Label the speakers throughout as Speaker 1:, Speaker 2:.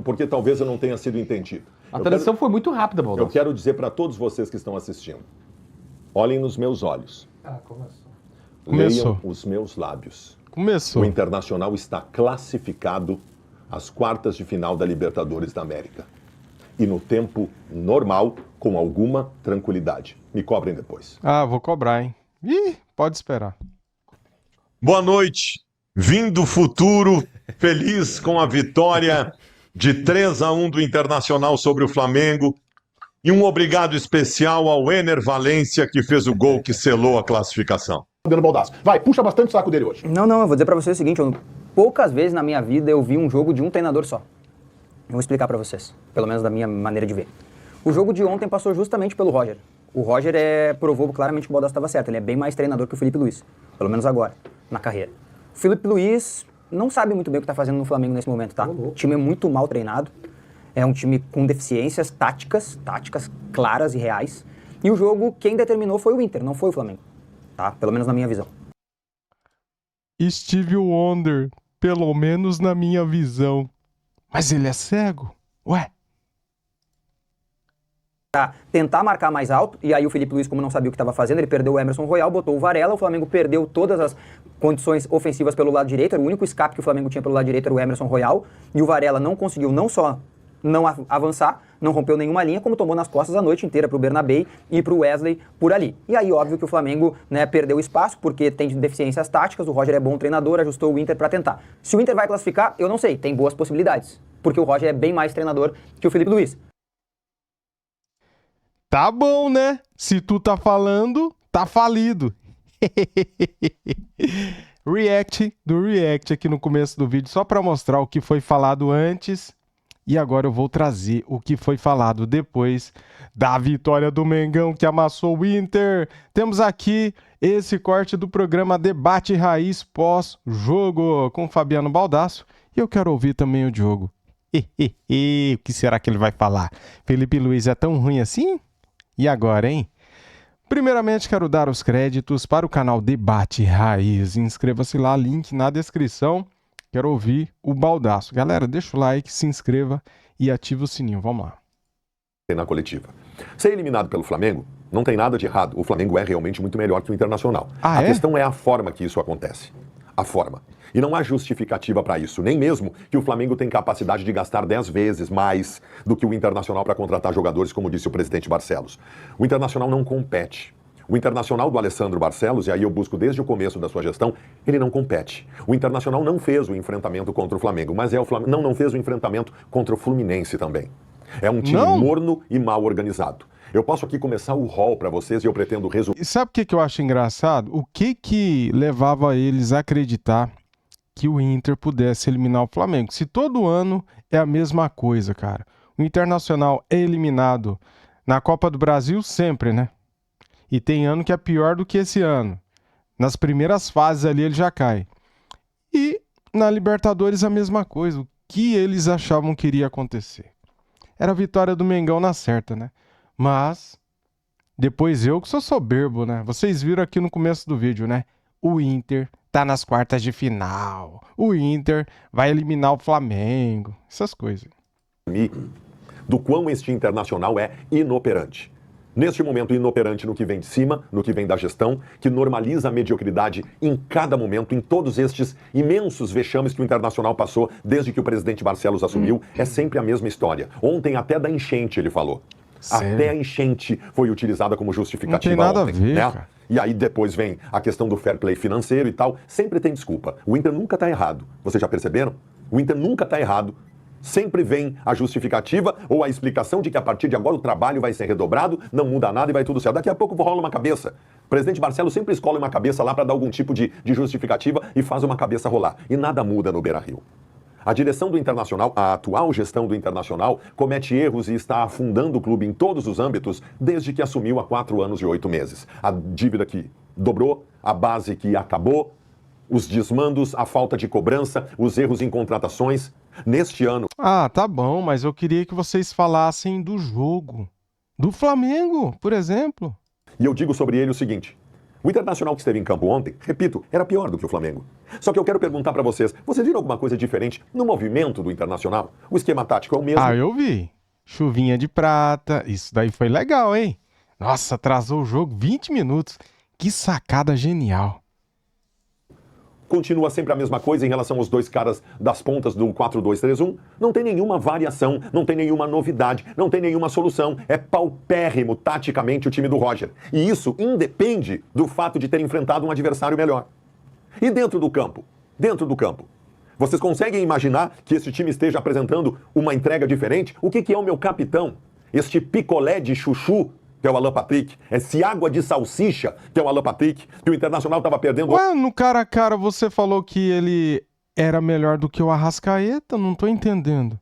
Speaker 1: Porque talvez eu não tenha sido entendido.
Speaker 2: A transição foi muito rápida,
Speaker 1: Eu
Speaker 2: Baldassi.
Speaker 1: quero dizer para todos vocês que estão assistindo, olhem nos meus olhos.
Speaker 3: Começou.
Speaker 1: Leiam os meus lábios.
Speaker 3: Começou.
Speaker 1: O Internacional está classificado às quartas de final da Libertadores da América. E no tempo normal, com alguma tranquilidade. Me cobrem depois.
Speaker 3: Ah, vou cobrar, hein? Ih, pode esperar.
Speaker 1: Boa noite. Vim do futuro, feliz com a vitória de 3-1 do Internacional sobre o Flamengo. E um obrigado especial ao Ener Valencia, que fez o gol que selou a classificação.
Speaker 4: Baldassi. Vai, puxa bastante o saco dele hoje.
Speaker 5: Não, eu vou dizer pra vocês o seguinte, poucas vezes na minha vida eu vi um jogo de um treinador só. Eu vou explicar pra vocês, pelo menos da minha maneira de ver. O jogo de ontem passou justamente pelo Roger. O Roger provou claramente que o Baldassi estava certo, ele é bem mais treinador que o Felipe Luiz, pelo menos agora, na carreira. O Felipe Luiz não sabe muito bem o que está fazendo no Flamengo nesse momento, tá? O time é muito mal treinado, é um time com deficiências táticas claras e reais. E o jogo, quem determinou foi o Inter, não foi o Flamengo, tá? Pelo menos na minha visão.
Speaker 3: Steve Wonder, pelo menos na minha visão. Mas ele é cego? Ué?
Speaker 5: Pra tentar marcar mais alto, e aí o Felipe Luiz, como não sabia o que estava fazendo, ele perdeu o Emerson Royal, botou o Varela, o Flamengo perdeu todas as condições ofensivas pelo lado direito, era o único escape que o Flamengo tinha pelo lado direito era o Emerson Royal, e o Varela não conseguiu não só não avançar, não rompeu nenhuma linha, como tomou nas costas a noite inteira pro Bernabé e pro Wesley por ali. E aí, óbvio que o Flamengo, né, perdeu espaço, porque tem deficiências táticas, o Roger é bom treinador, ajustou o Inter para tentar. Se o Inter vai classificar, eu não sei, tem boas possibilidades, porque o Roger é bem mais treinador que o Felipe Luiz.
Speaker 3: Tá bom, né? Se tu tá falando, tá falido. React do React aqui no começo do vídeo, só para mostrar o que foi falado antes. E agora eu vou trazer o que foi falado depois da vitória do Mengão que amassou o Inter. Temos aqui esse corte do programa Debate Raiz pós-jogo com Fabiano Baldasso. E eu quero ouvir também o Diogo. O que será que ele vai falar? Felipe Luiz é tão ruim assim? E agora, hein? Primeiramente, quero dar os créditos para o canal Debate Raiz. Inscreva-se lá, link na descrição. Quero ouvir o Baldasso. Galera, deixa o like, se inscreva e ativa o sininho. Vamos lá.
Speaker 1: Na coletiva. Ser eliminado pelo Flamengo não tem nada de errado. O Flamengo é realmente muito melhor que o Internacional.
Speaker 3: Ah,
Speaker 1: a
Speaker 3: é?
Speaker 1: questão é a forma que isso acontece. A forma. E não há justificativa para isso. Nem mesmo que o Flamengo tem capacidade de gastar 10 vezes mais do que o Internacional para contratar jogadores, como disse o presidente Barcelos. O Internacional não compete. O Internacional do Alessandro Barcelos, e aí eu busco desde o começo da sua gestão, ele não compete. O Internacional não fez o enfrentamento contra o Flamengo, mas o Flamengo não fez o enfrentamento contra o Fluminense também. É um time morno e mal organizado. Eu posso aqui começar o rol para vocês e eu pretendo resumir.
Speaker 3: E sabe o que eu acho engraçado? O que levava eles a acreditar que o Inter pudesse eliminar o Flamengo? Se todo ano é a mesma coisa, cara. O Internacional é eliminado na Copa do Brasil sempre, né? E tem ano que é pior do que esse ano. Nas primeiras fases ali ele já cai. E na Libertadores a mesma coisa. O que eles achavam que iria acontecer? Era a vitória do Mengão na certa, né? Mas depois eu que sou soberbo, né? Vocês viram aqui no começo do vídeo, né? O Inter tá nas quartas de final. O Inter vai eliminar o Flamengo. Essas coisas.
Speaker 1: Do quão este Internacional é inoperante. Neste momento inoperante no que vem de cima, no que vem da gestão, que normaliza a mediocridade em cada momento, em todos estes imensos vexames que o Internacional passou desde que o presidente Barcelos assumiu, é sempre a mesma história. Ontem até da enchente ele falou.
Speaker 3: Sério?
Speaker 1: Até a enchente foi utilizada como justificativa.
Speaker 3: Não tem nada
Speaker 1: ontem,
Speaker 3: a ver,
Speaker 1: né?
Speaker 3: cara.
Speaker 1: E aí depois vem a questão do fair play financeiro e tal. Sempre tem desculpa. O Inter nunca está errado. Vocês já perceberam? O Inter nunca está errado. Sempre vem a justificativa ou a explicação de que a partir de agora o trabalho vai ser redobrado, não muda nada e vai tudo certo. Daqui a pouco rola uma cabeça. O presidente Barcelos sempre escolhe uma cabeça lá para dar algum tipo de justificativa e faz uma cabeça rolar. E nada muda no Beira-Rio. A direção do Internacional, a atual gestão do Internacional, comete erros e está afundando o clube em todos os âmbitos desde que assumiu há 4 anos e 8 meses. A dívida que dobrou, a base que acabou, os desmandos, a falta de cobrança, os erros em contratações. Neste ano...
Speaker 3: Ah, tá bom, mas eu queria que vocês falassem do jogo. Do Flamengo, por exemplo.
Speaker 1: E eu digo sobre ele o seguinte: O Internacional que esteve em campo ontem, repito, era pior do que o Flamengo. Só que eu quero perguntar para vocês viram alguma coisa diferente no movimento do Internacional? O esquema tático é o mesmo?
Speaker 3: Ah, eu vi. Chuvinha de prata, isso daí foi legal, hein? Nossa, atrasou o jogo 20 minutos. Que sacada genial.
Speaker 1: Continua sempre a mesma coisa em relação aos dois caras das pontas do 4-2-3-1. Não tem nenhuma variação, não tem nenhuma novidade, não tem nenhuma solução. É paupérrimo taticamente o time do Roger. E isso independe do fato de ter enfrentado um adversário melhor. E dentro do campo? Vocês conseguem imaginar que esse time esteja apresentando uma entrega diferente? O que é o meu capitão? Este picolé de chuchu, que é o Alan Patrick, esse água de salsicha, que é o Alan Patrick, que o Internacional estava perdendo...
Speaker 3: Ué, no cara a cara você falou que ele era melhor do que o Arrascaeta? Não tô entendendo.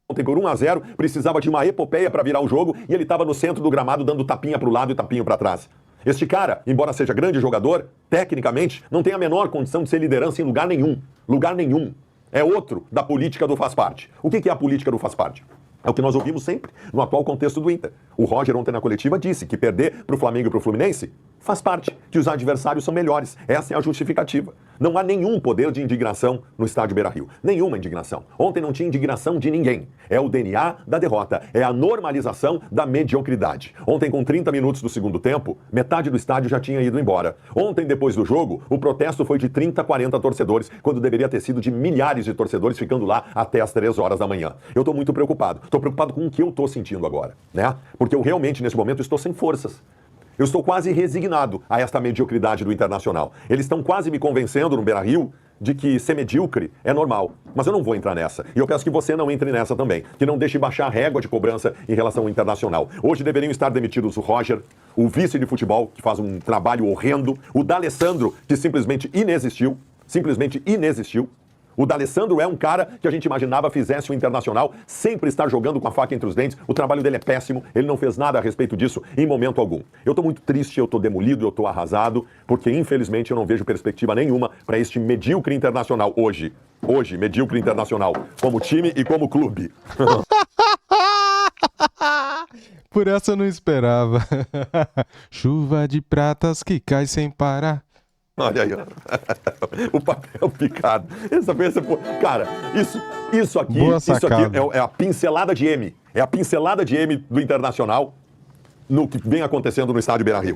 Speaker 1: Ontem por 1-0, precisava de uma epopeia para virar o jogo e ele estava no centro do gramado dando tapinha para o lado e tapinha para trás. Este cara, embora seja grande jogador, tecnicamente, não tem a menor condição de ser liderança em lugar nenhum. Lugar nenhum. É outro da política do faz parte. O que é a política do faz parte? É o que nós ouvimos sempre no atual contexto do Inter. O Roger ontem na coletiva disse que perder para o Flamengo e para o Fluminense faz parte, que os adversários são melhores. Essa é a justificativa. Não há nenhum poder de indignação no estádio Beira-Rio. Nenhuma indignação. Ontem não tinha indignação de ninguém. É o DNA da derrota. É a normalização da mediocridade. Ontem, com 30 minutos do segundo tempo, metade do estádio já tinha ido embora. Ontem, depois do jogo, o protesto foi de 30, 40 torcedores, quando deveria ter sido de milhares de torcedores ficando lá até as 3 horas da manhã. Eu estou muito preocupado. Estou preocupado com o que eu estou sentindo agora, né? Porque eu realmente, nesse momento, estou sem forças. Eu estou quase resignado a esta mediocridade do Internacional. Eles estão quase me convencendo no Beira-Rio de que ser medíocre é normal. Mas eu não vou entrar nessa. E eu peço que você não entre nessa também. Que não deixe baixar a régua de cobrança em relação ao Internacional. Hoje deveriam estar demitidos o Roger, o vice de futebol, que faz um trabalho horrendo, o D'Alessandro, que simplesmente inexistiu. O D'Alessandro é um cara que a gente imaginava fizesse o Internacional sempre estar jogando com a faca entre os dentes. O trabalho dele é péssimo, ele não fez nada a respeito disso em momento algum. Eu tô muito triste, eu tô demolido, eu tô arrasado, porque infelizmente eu não vejo perspectiva nenhuma para este medíocre Internacional hoje. Hoje, medíocre Internacional, como time e como clube.
Speaker 3: Por essa eu não esperava. Chuva de pratas que cai sem parar.
Speaker 1: Olha aí, ó. O papel picado. Cara, isso aqui é a pincelada de M. É a pincelada de M do Internacional no que vem acontecendo no estádio Beira-Rio.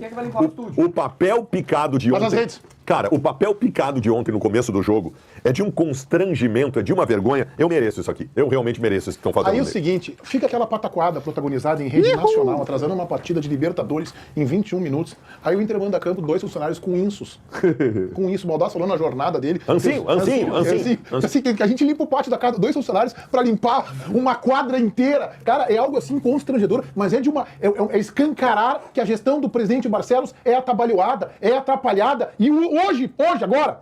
Speaker 1: O papel picado de ontem... Cara, o papel picado de ontem no começo do jogo é de um constrangimento, é de uma vergonha. Eu mereço isso aqui. Eu realmente mereço isso que estão fazendo.
Speaker 4: Aí o seguinte, fica aquela pataquada protagonizada em rede nacional, atrasando uma partida de Libertadores em 21 minutos. Aí o Inter manda a campo 2 funcionários com insos. Com isso, o Baldassi falou na jornada dele. Ancinho. Assim, que a gente limpa o pátio da casa, 2 funcionários para limpar uma quadra inteira. Cara, é algo assim constrangedor, mas é escancarar que a gestão do presidente Barcelos é atabalhoada, é atrapalhada. E hoje, agora,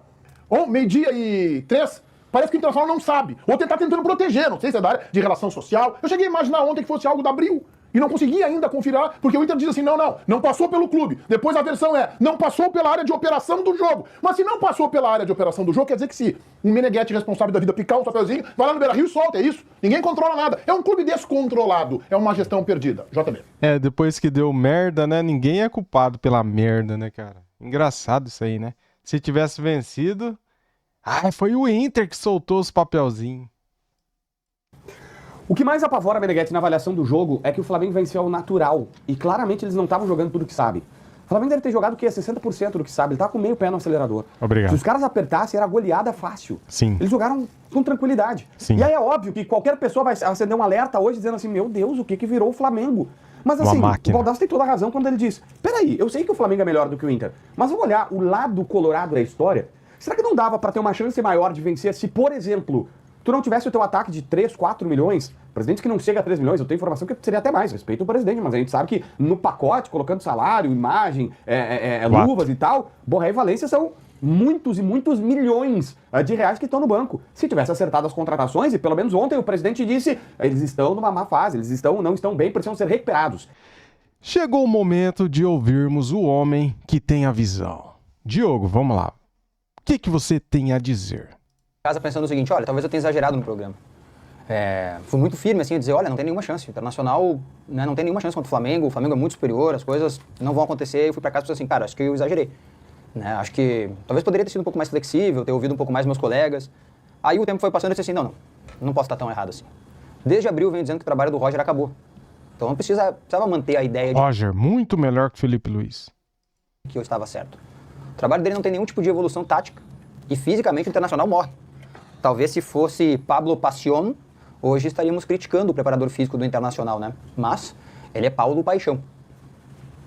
Speaker 4: 12:03, parece que o Internacional não sabe. Ou tá tentando proteger, não sei se é da área de relação social. Eu cheguei a imaginar ontem que fosse algo da Abril. E não consegui ainda confirmar, porque o Inter diz assim, não passou pelo clube. Depois a versão não passou pela área de operação do jogo. Mas se não passou pela área de operação do jogo, quer dizer que se um Meneghetti responsável da vida picar um papelzinho, vai lá no Beira-Rio e solta, é isso. Ninguém controla nada. É um clube descontrolado. É uma gestão perdida. JB.
Speaker 3: Depois que deu merda, né? Ninguém é culpado pela merda, né, cara? Engraçado isso aí, né? Se tivesse vencido... foi o Inter que soltou os papelzinhos.
Speaker 2: O que mais apavora a Meneghetti na avaliação do jogo é que o Flamengo venceu ao natural. E claramente eles não estavam jogando tudo que sabe. O Flamengo deve ter jogado o quê? 60% do que sabe. Ele tá com meio pé no acelerador.
Speaker 3: Obrigado.
Speaker 2: Se os caras apertassem, era goleada fácil.
Speaker 3: Sim.
Speaker 2: Eles jogaram com tranquilidade.
Speaker 3: Sim.
Speaker 2: E aí é óbvio que qualquer pessoa vai acender um alerta hoje dizendo assim, meu Deus, o que virou o Flamengo? Mas assim, o Baldassi tem toda a razão quando ele diz, peraí, eu sei que o Flamengo é melhor do que o Inter, mas vamos olhar o lado colorado da história. Será que não dava pra ter uma chance maior de vencer se, por exemplo, tu não tivesse o teu ataque de 3, 4 milhões, presidente que não chega a 3 milhões, eu tenho informação que seria até mais, respeito ao presidente, mas a gente sabe que no pacote, colocando salário, imagem, luvas e tal, Borré e Valência são muitos e muitos milhões de reais que estão no banco. Se tivesse acertado as contratações, e pelo menos ontem o presidente disse, eles estão numa má fase, não estão bem, precisam ser recuperados.
Speaker 3: Chegou o momento de ouvirmos o homem que tem a visão. Diogo, vamos lá. O que você tem a dizer?
Speaker 5: Casa pensando o seguinte, olha, talvez eu tenha exagerado no programa. Fui muito firme, assim, a dizer, olha, não tem nenhuma chance. O Internacional, né, não tem nenhuma chance contra o Flamengo é muito superior, as coisas não vão acontecer. Eu fui pra casa e pensei assim, cara, acho que eu exagerei. Né? Acho que talvez poderia ter sido um pouco mais flexível, ter ouvido um pouco mais meus colegas. Aí o tempo foi passando e eu disse assim, não posso estar tão errado assim. Desde abril eu venho dizendo que o trabalho do Roger acabou. Então não precisava manter a ideia de
Speaker 3: Roger, muito melhor que o Felipe Luiz.
Speaker 5: Que eu estava certo. O trabalho dele não tem nenhum tipo de evolução tática. E fisicamente o Internacional morre. Talvez se fosse Pablo Pacion, hoje estaríamos criticando o preparador físico do Internacional, né? Mas ele é Paulo Paixão.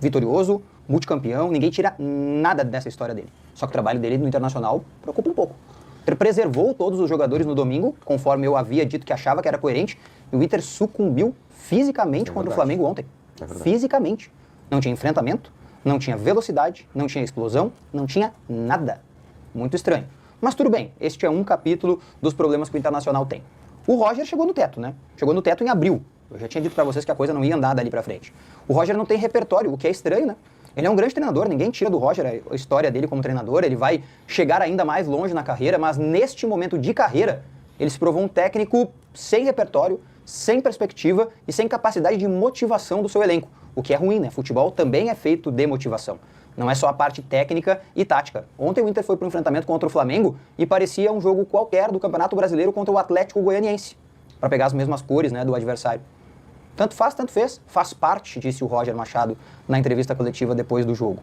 Speaker 5: Vitorioso, multicampeão, ninguém tira nada dessa história dele. Só que o trabalho dele no Internacional preocupa um pouco. Ele preservou todos os jogadores no domingo, conforme eu havia dito que achava que era coerente, e o Inter sucumbiu fisicamente contra o Flamengo ontem. Fisicamente. Não tinha enfrentamento, não tinha velocidade, não tinha explosão, não tinha nada. Muito estranho. Mas tudo bem, este é um capítulo dos problemas que o Internacional tem. O Roger chegou no teto, né? Chegou no teto em abril. Eu já tinha dito pra vocês que a coisa não ia andar dali pra frente. O Roger não tem repertório, o que é estranho, né? Ele é um grande treinador, ninguém tira do Roger a história dele como treinador, ele vai chegar ainda mais longe na carreira, mas neste momento de carreira, ele se provou um técnico sem repertório, sem perspectiva e sem capacidade de motivação do seu elenco. O que é ruim, né? Futebol também é feito de motivação. Não é só a parte técnica e tática. Ontem o Inter foi para um enfrentamento contra o Flamengo e parecia um jogo qualquer do Campeonato Brasileiro contra o Atlético Goianiense, para pegar as mesmas cores, né, do adversário. Tanto faz, tanto fez. Faz parte, disse o Roger Machado na entrevista coletiva depois do jogo.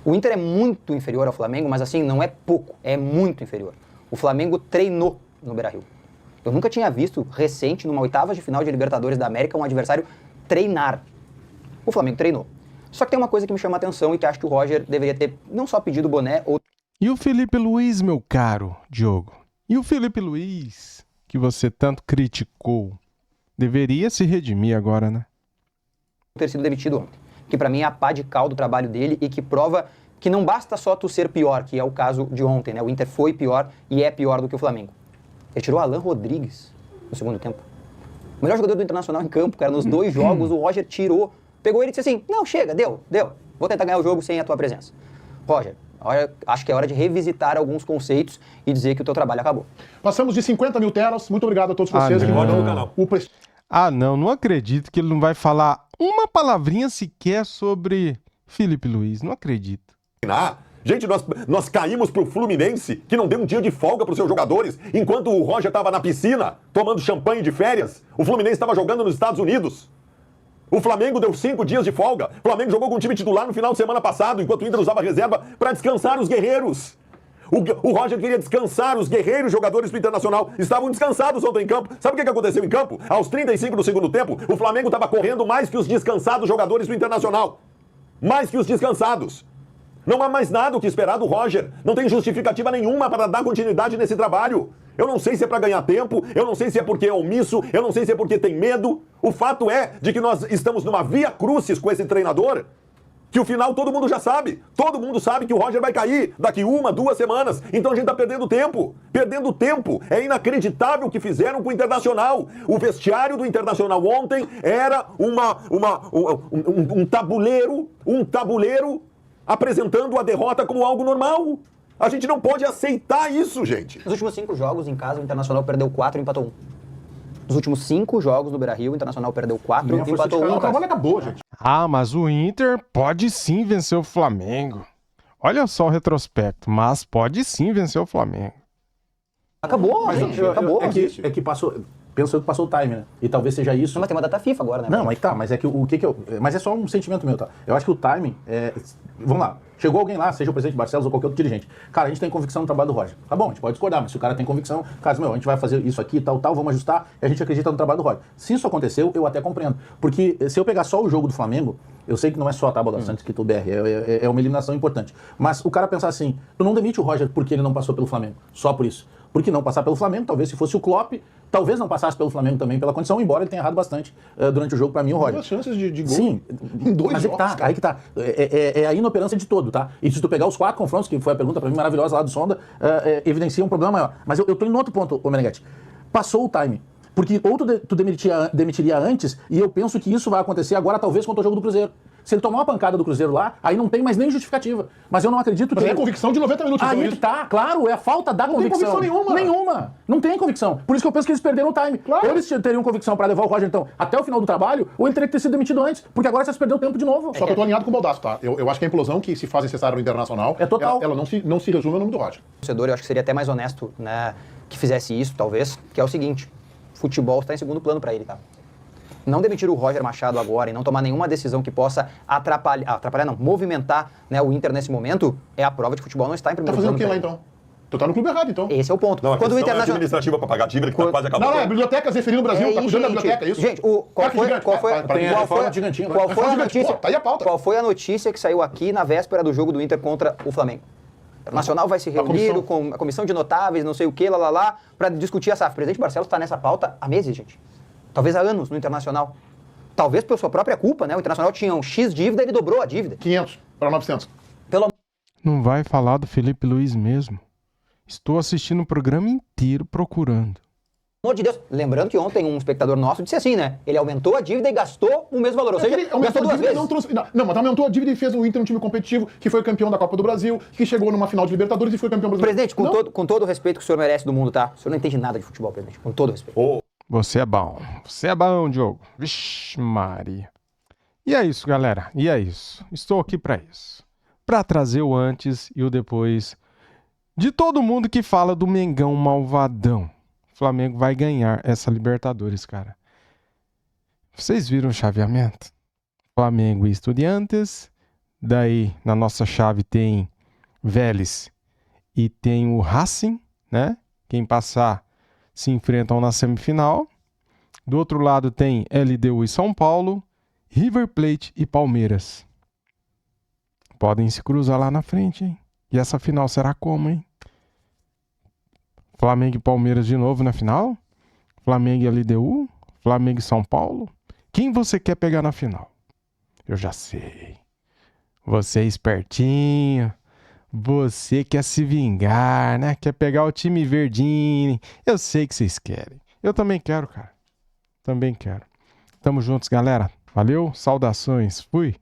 Speaker 5: O Inter é muito inferior ao Flamengo, mas assim, não é pouco, é muito inferior. O Flamengo treinou no Beira-Rio. Eu nunca tinha visto, recente, numa oitava de final de Libertadores da América, um adversário treinar. O Flamengo treinou. Só que tem uma coisa que me chama a atenção e que acho que o Roger deveria ter não só pedido boné ou...
Speaker 3: E o Felipe Luiz, meu caro Diogo? E o Felipe Luiz, que você tanto criticou, deveria se redimir agora, né?
Speaker 5: ter sido demitido ontem. Que pra mim é a pá de cal do trabalho dele e que prova que não basta só tu ser pior, que é o caso de ontem, né? O Inter foi pior e é pior do que o Flamengo. Ele tirou Alan Rodrigues no segundo tempo. O melhor jogador do Internacional em campo, cara, nos 2 jogos, o Roger tirou, pegou ele e disse assim, não, chega, deu, vou tentar ganhar o jogo sem a tua presença. Roger, acho que é hora de revisitar alguns conceitos e dizer que o teu trabalho acabou.
Speaker 4: Passamos de 50 mil telas, muito obrigado a todos vocês que rodam no canal.
Speaker 3: Não acredito que ele não vai falar uma palavrinha sequer sobre Felipe Luiz, não acredito.
Speaker 1: Gente, nós caímos pro Fluminense, que não deu um dia de folga pros seus jogadores, enquanto o Roger estava na piscina, tomando champanhe de férias. O Fluminense estava jogando nos Estados Unidos. O Flamengo deu 5 dias de folga. O Flamengo jogou com o time titular no final de semana passado, enquanto o Inter usava reserva para descansar os guerreiros. O Roger queria descansar os guerreiros jogadores do Internacional. Estavam descansados ontem em campo. Sabe o que aconteceu em campo? Aos 35 do segundo tempo, o Flamengo estava correndo mais que os descansados jogadores do Internacional. Mais que os descansados. Não há mais nada o que esperar do Roger. Não tem justificativa nenhuma para dar continuidade nesse trabalho. Eu não sei se é para ganhar tempo, eu não sei se é porque é omisso, eu não sei se é porque tem medo. O fato é de que nós estamos numa via crucis com esse treinador, que o final todo mundo já sabe. Todo mundo sabe que o Roger vai cair daqui 1, 2 semanas. Então a gente está perdendo tempo. Perdendo tempo. É inacreditável o que fizeram com o Internacional. O vestiário do Internacional ontem era um tabuleiro apresentando a derrota como algo normal. A gente não pode aceitar isso, gente.
Speaker 5: Nos últimos 5 jogos em casa, o Internacional perdeu 4 e empatou 1. Nos últimos 5 jogos no Beira-Rio, o Internacional perdeu 4 e empatou 1.
Speaker 4: O trabalho acabou, gente.
Speaker 3: Mas o Inter pode sim vencer o Flamengo. Olha só o retrospecto, mas pode sim vencer o Flamengo.
Speaker 5: Acabou, gente, acabou.
Speaker 2: É que passou... Penso que passou o time, né? E talvez seja isso.
Speaker 5: Não, mas tem uma data FIFA agora, né?
Speaker 2: Não, aí tá, mas é que o que eu... Mas é só um sentimento meu, tá? Eu acho que o timing é... Vamos lá. Chegou alguém lá, seja o presidente Barcelos ou qualquer outro dirigente. Cara, a gente tem convicção no trabalho do Roger. Tá bom, a gente pode discordar, mas se o cara tem convicção, cara, a gente vai fazer isso aqui, tal, vamos ajustar, e a gente acredita no trabalho do Roger. Se isso aconteceu, eu até compreendo. Porque se eu pegar só o jogo do Flamengo, eu sei que não é só a tábua da Santos que tu BR, é uma eliminação importante. Mas o cara pensar assim, tu não demite o Roger porque ele não passou pelo Flamengo, só por isso. Porque não passar pelo Flamengo, talvez se fosse o Klopp, talvez não passasse pelo Flamengo também pela condição, embora ele tenha errado bastante durante o jogo, pra mim, o Roger.
Speaker 4: 2 chances de gol.
Speaker 2: Sim,
Speaker 4: em 2
Speaker 2: mas
Speaker 4: jogos,
Speaker 2: aí que tá. É a inoperância de todo, tá? E se tu pegar os 4 confrontos, que foi a pergunta pra mim maravilhosa lá do Sonda, evidencia um problema maior. Mas eu tô indo no outro ponto, ô Meneghetti. Passou o time.
Speaker 6: Porque ou tu demitiria antes, e eu penso que isso vai acontecer agora, talvez, contra o jogo do Cruzeiro. Se ele tomar uma pancada do Cruzeiro lá, aí não tem mais nem justificativa. Mas eu não acredito que...
Speaker 4: Mas é a convicção de 90 minutos.
Speaker 6: Aí que tá, claro, é a falta da convicção.
Speaker 4: Não tem convicção
Speaker 6: nenhuma. Não tem convicção. Por isso que eu penso que eles perderam o time.
Speaker 4: Claro.
Speaker 6: Ou eles teriam convicção pra levar o Roger, então, até o final do trabalho, ou ele teria que ter sido demitido antes. Porque agora vocês perderam tempo de novo.
Speaker 4: Só que eu tô alinhado com o Baldasso, tá? Eu acho que a implosão que se faz necessária no Internacional,
Speaker 6: é total.
Speaker 4: Ela não se resume ao nome do Roger.
Speaker 5: O torcedor, eu acho que seria até mais honesto, né, que fizesse isso, talvez, que é o seguinte, futebol está em segundo plano para ele, tá? Não demitir o Roger Machado agora e não tomar nenhuma decisão que possa movimentar, né, o Inter nesse momento, é a prova de que o futebol não está em primeiro plano.
Speaker 4: Tá fazendo o que lá, então? Tu tá no clube errado, então.
Speaker 5: Esse é o ponto.
Speaker 1: Não,
Speaker 5: quando o
Speaker 1: Internacional... é administrativa para pagar a dívida que tá quase acabando.
Speaker 4: Não, é biblioteca Zeferino Brasil, tá cuidando da biblioteca, é isso?
Speaker 5: Gente, qual foi a notícia que saiu aqui na véspera do jogo do Inter contra o Flamengo? O Internacional vai se reunir com a comissão de notáveis, não sei o que, para discutir a SAF. O presidente Barcelos está nessa pauta há meses, gente. Talvez há anos no Internacional. Talvez por sua própria culpa, né? O Internacional tinha um X dívida e ele dobrou a dívida.
Speaker 4: 500 para 900.
Speaker 3: Não vai falar do Felipe Luiz mesmo. Estou assistindo o programa inteiro procurando.
Speaker 5: Pelo amor de Deus. Lembrando que ontem um espectador nosso disse assim, né? Ele aumentou a dívida e gastou o mesmo valor. Ou seja, gastou duas vezes.
Speaker 4: Não, mas aumentou a dívida e fez o Inter um time competitivo, que foi campeão da Copa do Brasil, que chegou numa final de Libertadores e foi campeão brasileiro.
Speaker 5: Presidente, com todo o respeito que o senhor merece do mundo, tá? O senhor não entende nada de futebol, presidente. Com todo o respeito.
Speaker 3: Você é bom. Você é bom, Diogo. Vixe, Maria. E é isso, galera. E é isso. Estou aqui para isso. Para trazer o antes e o depois de todo mundo que fala do Mengão malvadão. O Flamengo vai ganhar essa Libertadores, cara. Vocês viram o chaveamento? Flamengo e Estudiantes. Daí, na nossa chave tem Vélez e tem o Racing, né? Quem passar se enfrentam na semifinal. Do outro lado tem LDU e São Paulo, River Plate e Palmeiras. Podem se cruzar lá na frente, hein? E essa final será como, hein? Flamengo e Palmeiras de novo na final? Flamengo e LDU? Flamengo e São Paulo? Quem você quer pegar na final? Eu já sei. Você é espertinho. Você quer se vingar, né? Quer pegar o time verdinho. Eu sei que vocês querem. Eu também quero, cara. Também quero. Tamo juntos, galera. Valeu. Saudações. Fui.